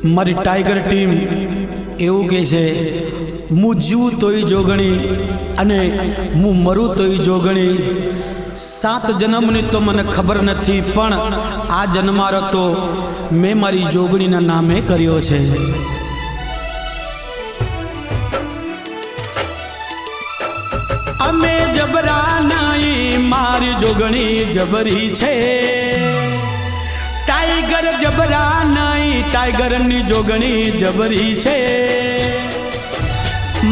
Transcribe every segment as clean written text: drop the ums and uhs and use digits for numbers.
मारी tiger team एवं कहे छे मु जीवू तोय जोगणी अने मु मरू तोय जोगणी। 7 जन्मनी तो मने खबर नथी पण आ जन्मारो तो मैं मारी जोगणीना नामे कर्यो छे। अमे जबरा नहीं मारी जोगणी जबरी छे। टाइगर जबरा नहीं टाइगर नी जोगणी जबरी छे।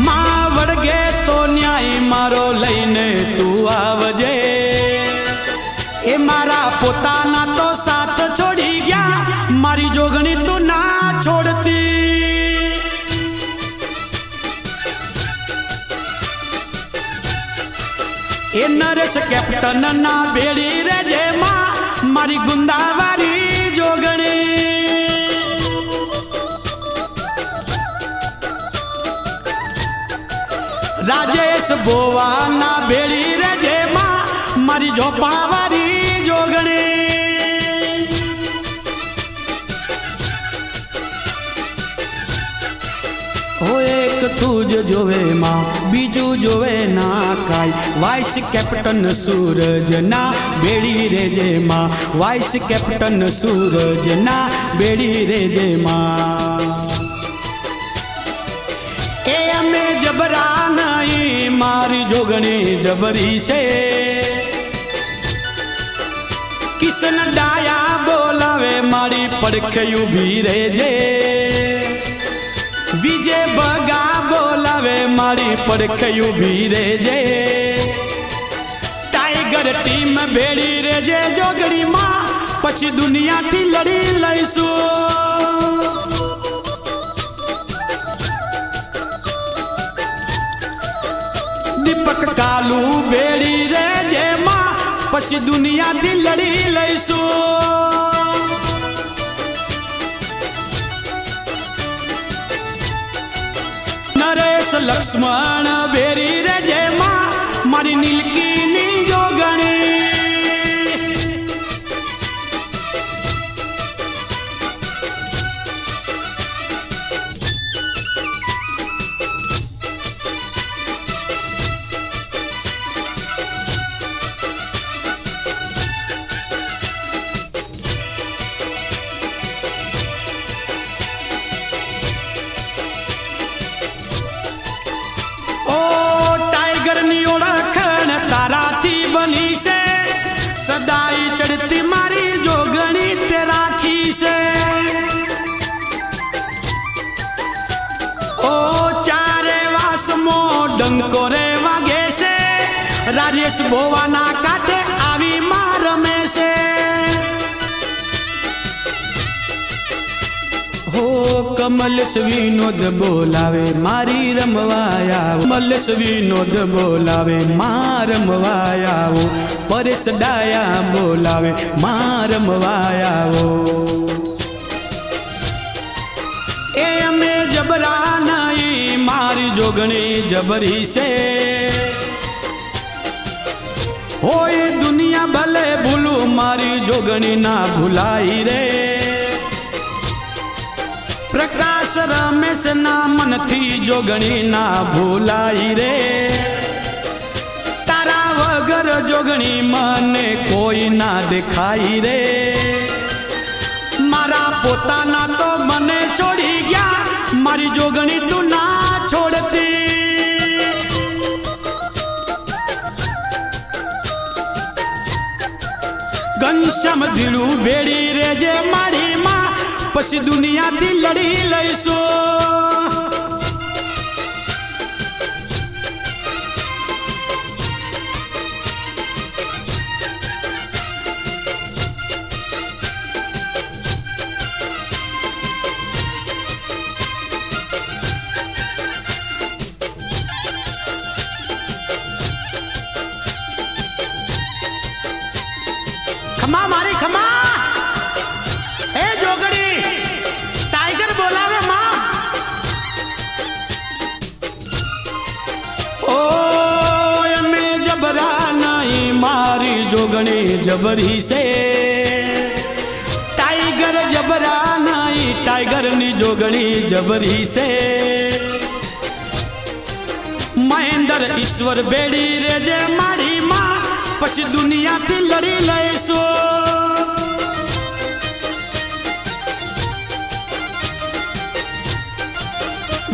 मां वड़गे तो न्याय मारो लईने तू आवजे। ए मारा पोताना तो साथ छोड़ी गया मारी जोगणी तू ना छोड़ती। ए नरेश कैप्टन ना बेड़ी रे जे मां मारी गुंदावारी जोगणी। राजेश बोवा ना बेड़ी रे जे मां मारी झोपावारी जोगणी। ओ एक तुझ जोवे मां बीजू जोवे ना काई। वाइस कैप्टन सूरज ना बेड़ी रे जे मां वाइस कैप्टन सूरज ना बेड़ी रे जे मां। ए अमे जबरा नहीं मारी जोगणी जबरी से। किसन डाया बोलावे मारी पड़खे उभी रे जे। विजय बगा बोलावे मारी पड़खे उभी रे जे। टाइगर टीम भेड़ी रे जे जोगणी मां पछी दुनिया थी लड़ी लईसु। दीपक कालू बेड़ी रे जे मां पछी दुनिया थी लड़ी लईसु। नरेश लक्ष्मण बेड़ी रे जे मां मारी नीलकी नी जोगणी। सदाई चढ़ती मारी जोगणी ते राखी से। ओ चारे वास मो डंको रे वागे से। राजेश भोवा ना काटे आवी मार में से। हो कमलेश विनोद बोलावे मारी रमवाया। कमलेश विनोद बोलावे मार रमवाया। परेश डाया बोलावे मार रमवाया। ए अमे जबरा नहीं मारी जोगणी जबरी से। होए दुनिया भले भूलू मारी जोगणी ना भुलाई रे। प्रकाश रमेश ना मन थी जोगणी ना भूलाई रे। तारा वगर जोगणी मने कोई ना दिखाई रे। मारा पोताना तो मने छोड़ी गया मारी जोगणी तू ना छोड़ती। घनश्याम धीरू बेड़ी रे जे मारी मां पछी दुनिया थी लड़ी लईसो। खमा मारी खमा। ए जोगणी टाइगर बोलावे मां। ओ मैं जबरा नहीं मारी जोगणी जबरी से। टाइगर जबरा नहीं टाइगर नी जोगणी जबरी से महेंद्र ईश्वर बेड़ी रे जे मारी मां पछी दुनिया थी लड़ी लईसो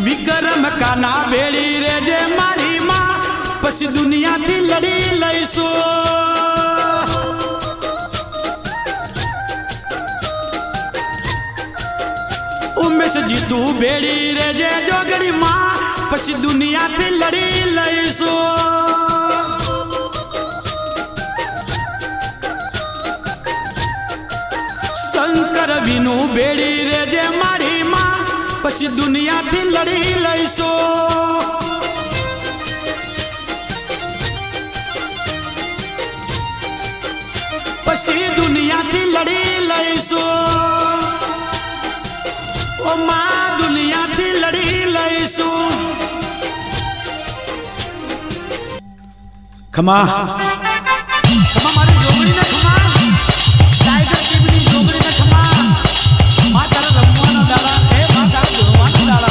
विक्रम काना बेड़ी रे जे मारी मां पछी दुनिया थी लड़ी लईसो उमेश जीतू बेड़ी रे जे जोगड़ी मां पछी दुनिया थी लड़ी लईसो शंकर विनु बेड़ी रे जे मारी मां पछी दुनिया थी लड़ी लईसो पछी दुनिया थी लड़ी लईसो ओ मां दुनिया थी लड़ी लईसो खमा खमा मारी जोगड़ी ने खमा टाइगर टीवी नी जोगड़ी ने खमा मां तारा रमवाना दाड़ा ए मां तारा धुरवाना दाड़ा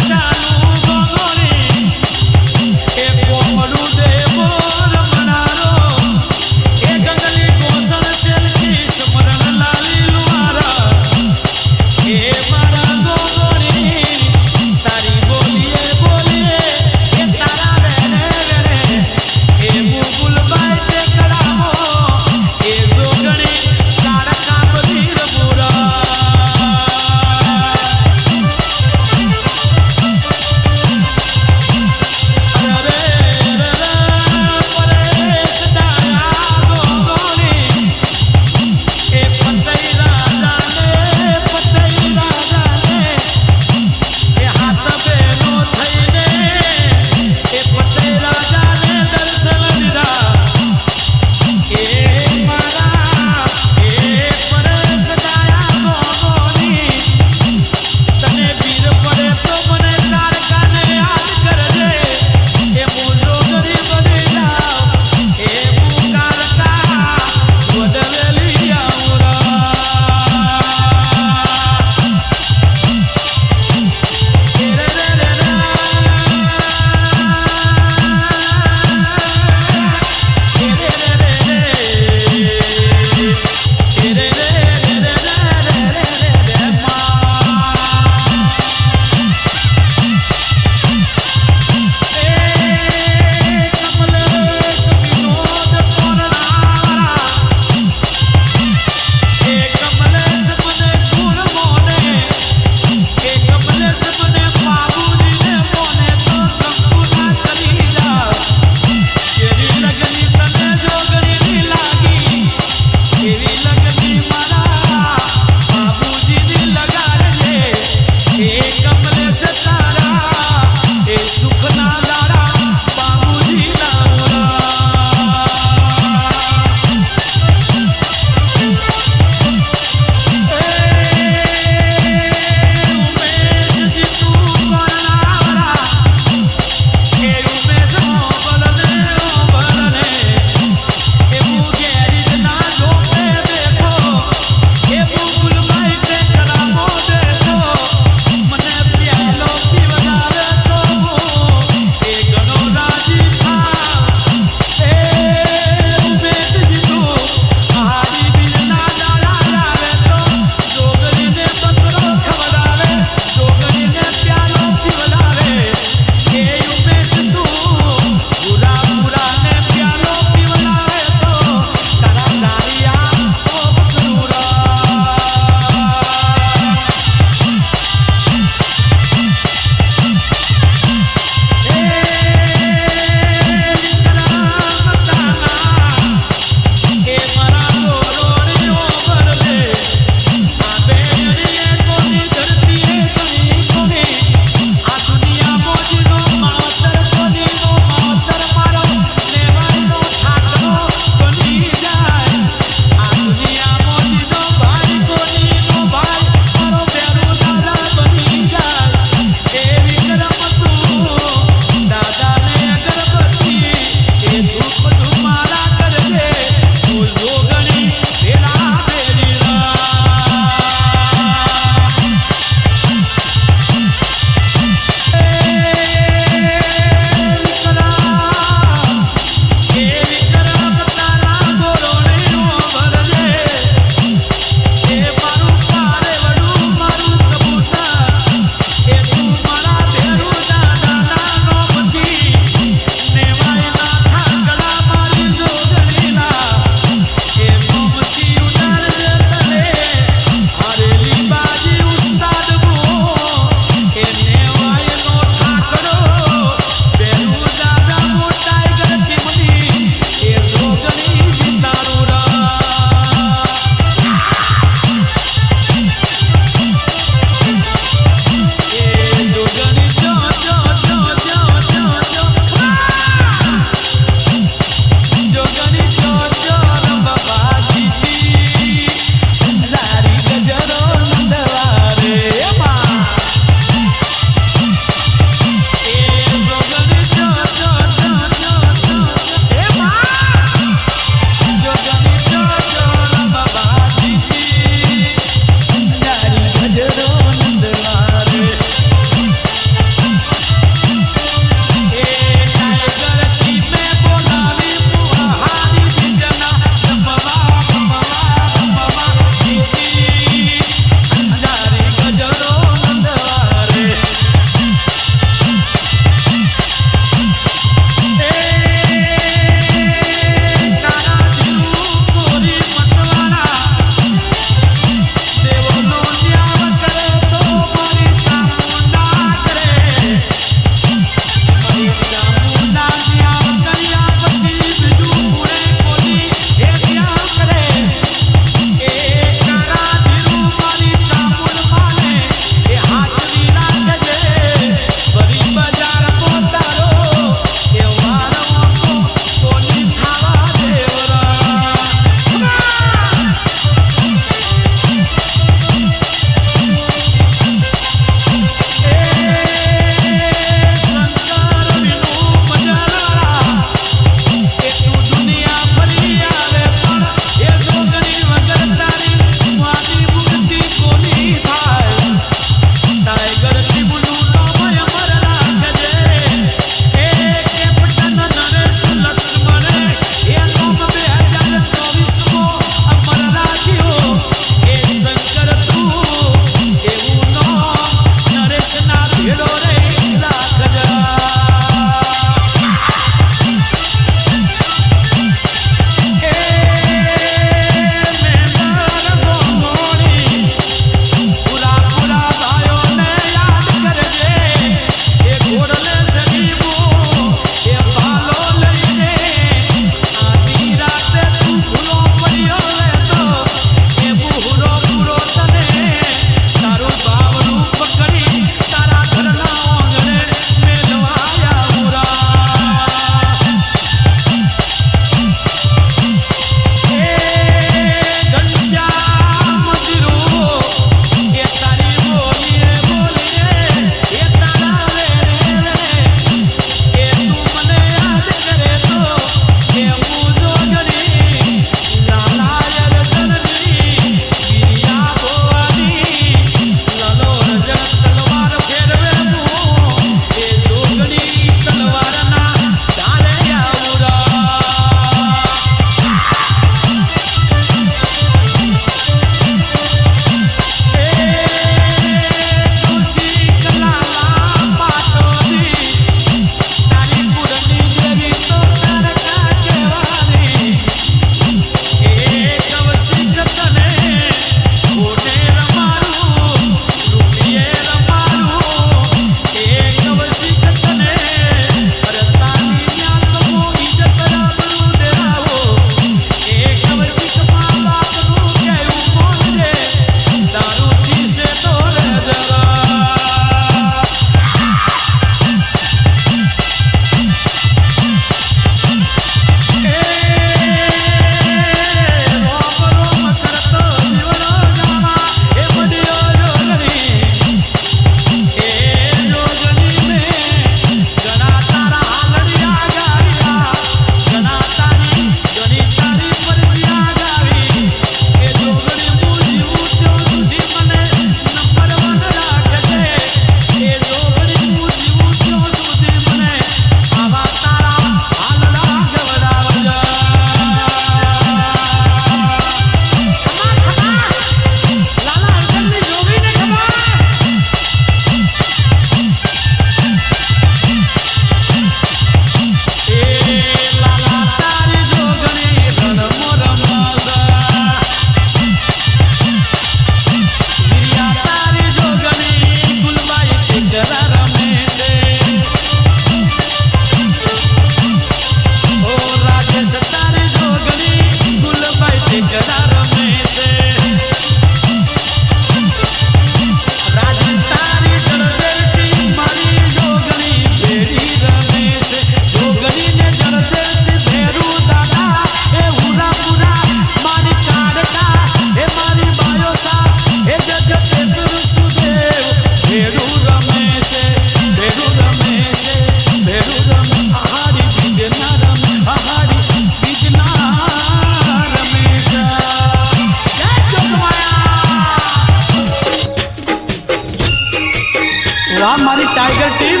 टाइगर टीम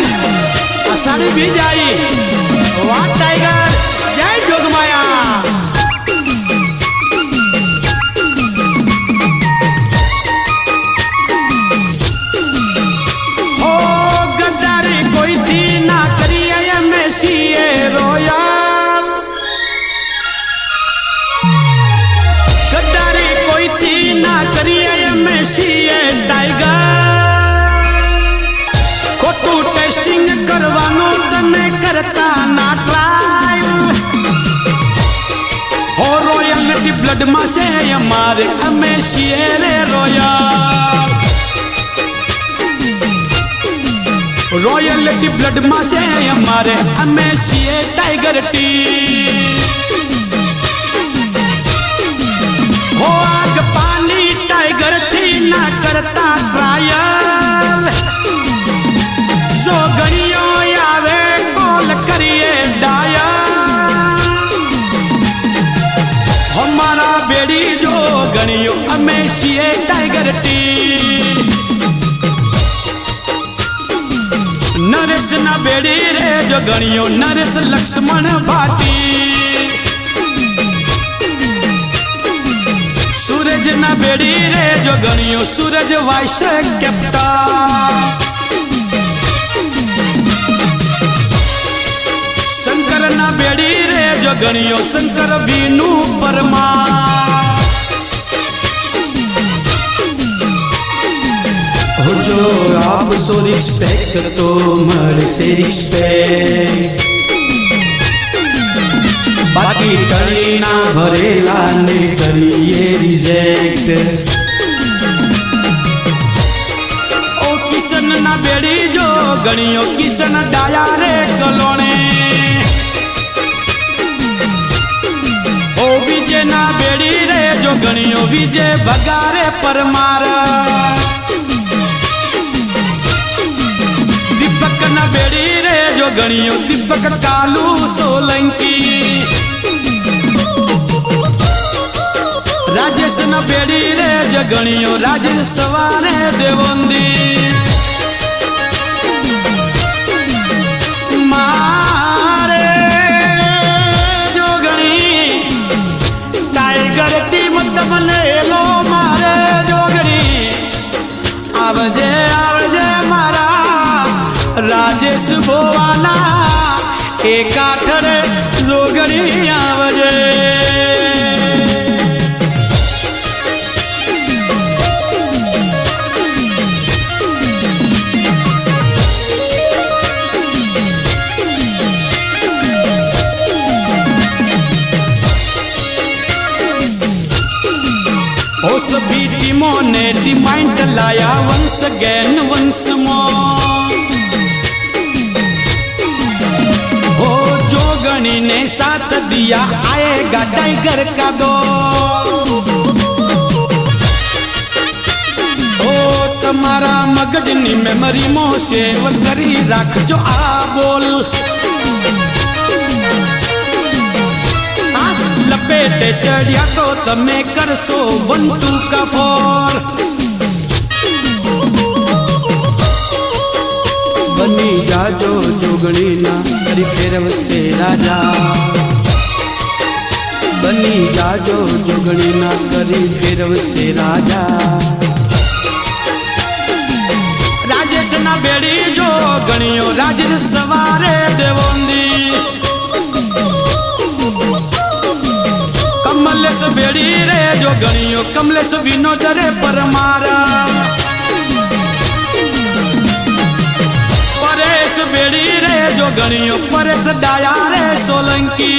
असाड़ी भी जाई वाह टाइगर जय जोगमाया ओ गद्दारी कोई थी ना करिए मेसी रोयल गद्दारी कोई थी ना करिए मेसी टाइगर खोटू टेस्टिंग करवानो तने करता ना ट्रायल हो रॉयलिटी ब्लड में से हमारे मेसी रोयल रॉयलिटी ब्लड में से हमारे मेसी टाइगर टी हो आग पानी टाइगर थी ना करता ट्रायल जो गणियों आवे कॉल करिए डायल हमारा बेड़ी जो गणियों मेसी टाइगर टी नरेश ना बेड़ी रे जो गणियों नरेश लक्ष्मण भाटी सूरज ना बेड़ी रे जो गणियों सूरज वाइस कैप्टन शंकर ना बेड़ी रे जो गणियों शंकर बीनू परमार हो जो आप सो रिस्पेक्ट तो मर से रिस्पेक्ट बाकी करी ना भरेला ने करिए रिजेक्ट ओ किशन ना बेड़ी जो गणियों किशन डाया रे कलोने ओ विजय ना बेड़ी रे जो गणियों विजय भगारे परमार दीपक ना बेड़ी रे जो गणियों दीपक कालू सोलंकी राजेश न बेड़ी रे जो गणियों राजेश सवारे देवंदी मारे जो गणी टाइगर टीम तमने लो मारे जो गणी आवजे आवजे मारा राजेश भोवाना एक आठड़े जो गणी आवजे ओ सभी टीमों ने डिमांड लाया वंस अगेन वंस मोर हो जो गणी ने साथ दिया आएगा टाइगर का दो ओ तुम्हारा मगजनी मेमोरी मो सेव करी रख जो आ बोल लपेटे चढ़िया तो तमे करसो 1 2 का 4 बनी जाजो जोगणी ना करी फेरव से राजा बनी जाजो जोगणी ना करी फेरव से राजा राजेश ना बेड़ी जो गणियों राजेश सवारे देवोंदी कमलेश बेड़ी रे जो गणियों कमलेश विनोद रे परमारा परेश बेड़ी रे जो गणियों परेश डाया रे सोलंकी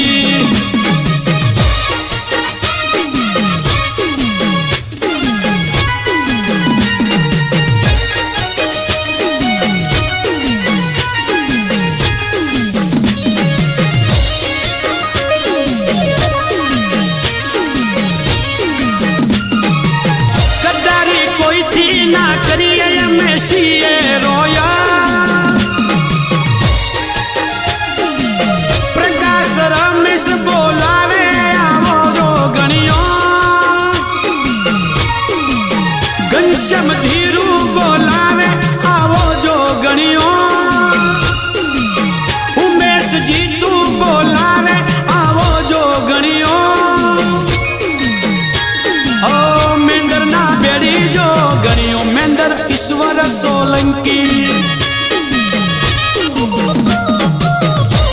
करिए मेसी रोया प्रकाश रमेश बोलावे आवो जो गणियों घनश्याम धीरू बोलावे आवो जो गणियों ईश्वर सोलंकी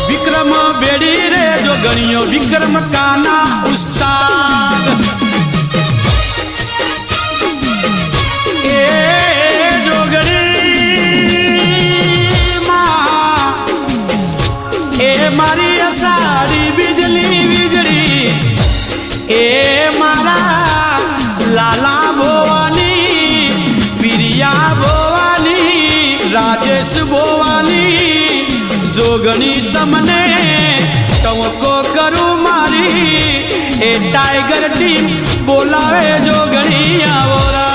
विक्रम बेड़ी रे जो गणियो विक्रम काना उस्ताद ए जोगड़ी माँ ए मारी असाड़ी बिजली बिजली ए मारा लाला भोवानी प्रिया भोवानी राजेश भोवानी जोगणी तमने टवको करू मारी ए टाइगर टीम बोलावे जोगणी आवरा।